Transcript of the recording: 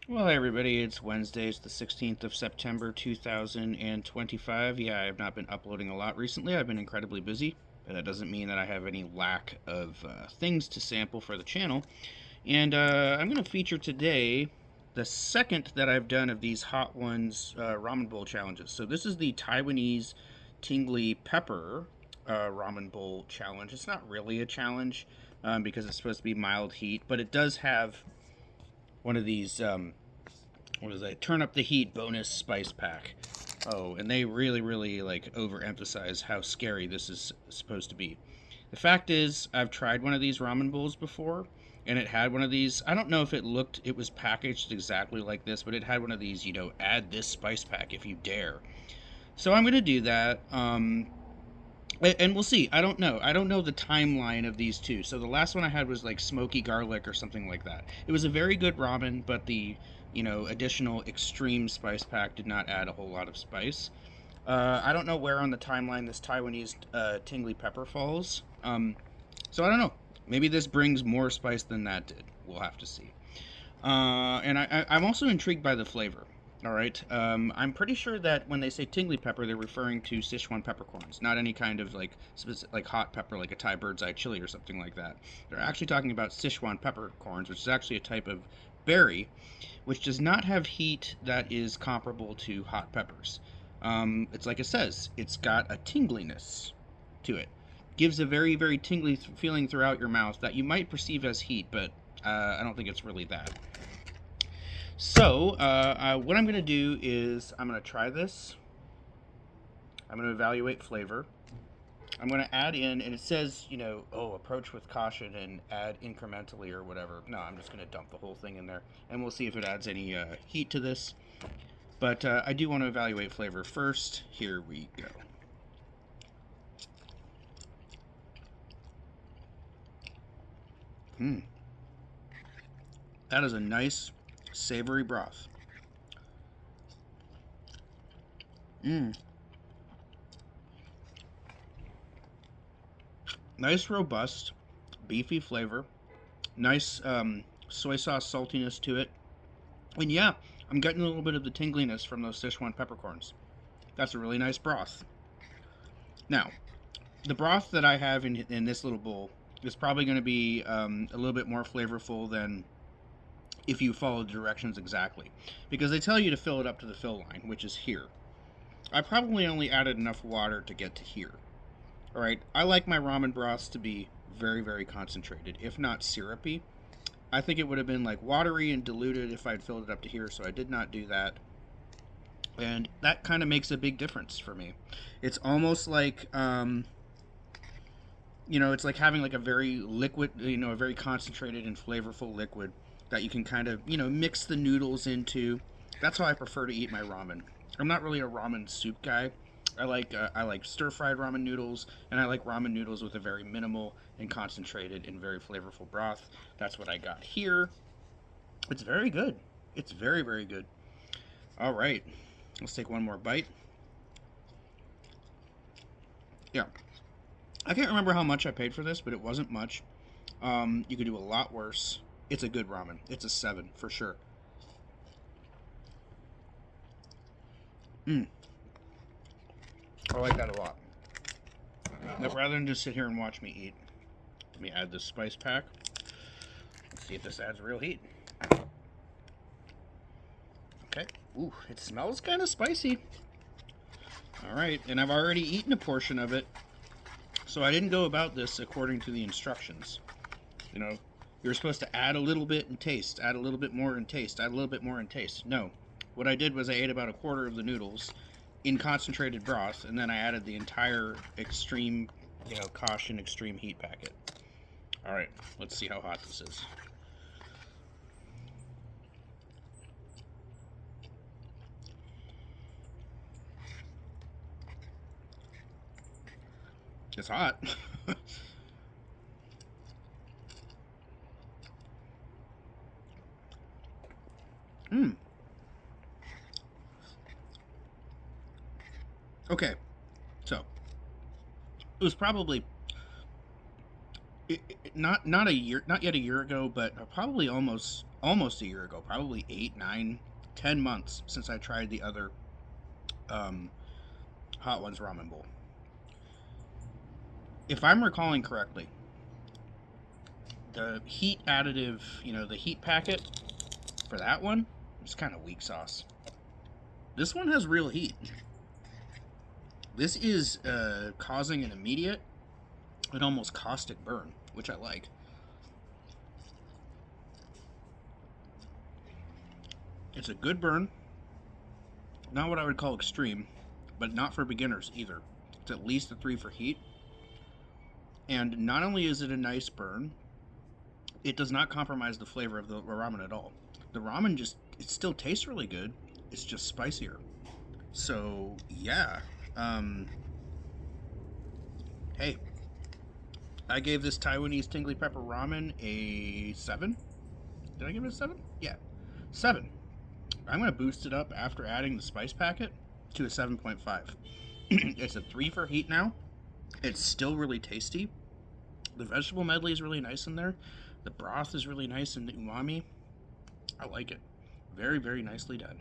Well, hey everybody, it's Wednesday. It's the 16th of September 2025. Yeah, I have not been uploading a lot recently. I've been incredibly busy, but that doesn't mean that I have any lack of things to sample for the channel. And I'm going to feature today the second that I've done of these Hot Ones ramen bowl challenges. So this is the Taiwanese Tingly Pepper ramen bowl challenge. It's not really a challenge because it's supposed to be mild heat, but it does have one of these what is that? Turn up the heat bonus spice pack. Oh, and they really like overemphasize how scary this is supposed to be. The fact is, I've tried one of these ramen bowls before, and it had one of these. I don't know if it was packaged exactly like this, but it had one of these, add this spice pack if you dare. So I'm gonna do that. And we'll see. I don't know. I don't know the timeline of these two. So the last one I had was like smoky garlic or something like that. It was a very good ramen, but the additional extreme spice pack did not add a whole lot of spice. I don't know where on the timeline this Taiwanese tingly pepper falls. So I don't know. Maybe this brings more spice than that did. We'll have to see. I'm also intrigued by the flavor. All right. I'm pretty sure that when they say tingly pepper, they're referring to Sichuan peppercorns, not any kind of like hot pepper, like a Thai bird's eye chili or something like that. They're actually talking about Sichuan peppercorns, which is actually a type of berry, which does not have heat that is comparable to hot peppers. It's like it says, it's got a tingliness to it. Gives a very tingly feeling throughout your mouth that you might perceive as heat, but I don't think it's really that. So, what I'm going to do is I'm going to try this. I'm going to evaluate flavor. I'm going to add in, and it says, approach with caution and add incrementally or whatever. No, I'm just going to dump the whole thing in there, and we'll see if it adds any heat to this. But I do want to evaluate flavor first. Here we go. That is a nice, savory broth. Nice, robust, beefy flavor. Nice soy sauce saltiness to it. And yeah, I'm getting a little bit of the tingliness from those Sichuan peppercorns. That's a really nice broth. Now, the broth that I have in this little bowl is probably going to be a little bit more flavorful than if you follow the directions exactly. Because they tell you to fill it up to the fill line, which is here. I probably only added enough water to get to here. Alright, I like my ramen broths to be very concentrated, if not syrupy. I think it would have been like watery and diluted if I'd filled it up to here, so I did not do that. And that kind of makes a big difference for me. It's almost like, it's like having like a very liquid, a very concentrated and flavorful liquid that you can kind of, mix the noodles into. That's how I prefer to eat my ramen. I'm not really a ramen soup guy. I like stir fried ramen noodles, and I like ramen noodles with a very minimal and concentrated and very flavorful broth. That's what I got here. It's very good. It's very good. All right, let's take one more bite. Yeah, I can't remember how much I paid for this, but it wasn't much. You could do a lot worse. It's a good ramen. It's a 7 for sure. I like that a lot. Now, rather than just sit here and watch me eat, let me add this spice pack. Let's see if this adds real heat. Okay. Ooh, it smells kind of spicy. Alright, and I've already eaten a portion of it, so I didn't go about this according to the instructions. You're supposed to add a little bit and taste, add a little bit more and taste, add a little bit more and taste. No. What I did was I ate about a quarter of the noodles in concentrated broth, and then I added the entire extreme, caution extreme heat packet. Alright, let's see how hot this is. It's hot. Okay, so it was probably not a year, not yet a year ago, but probably almost almost a year ago, probably 8, 9, 10 months since I tried the other um, Hot Ones ramen bowl. If I'm recalling correctly, the heat additive, the heat packet for that one is kind of weak sauce. This one has real heat. This is causing an immediate and almost caustic burn, which I like. It's a good burn. Not what I would call extreme, but not for beginners either. It's at least a 3 for heat. And not only is it a nice burn, it does not compromise the flavor of the ramen at all. The ramen it still tastes really good. It's just spicier. So, yeah. Hey, I gave this Taiwanese tingly pepper ramen a 7. Did I give it a 7? Yeah, 7. I'm going to boost it up after adding the spice packet to a 7.5. It's a 3 for heat now. It's still really tasty. The vegetable medley is really nice in there. The broth is really nice and umami. I like it. Very, very nicely done.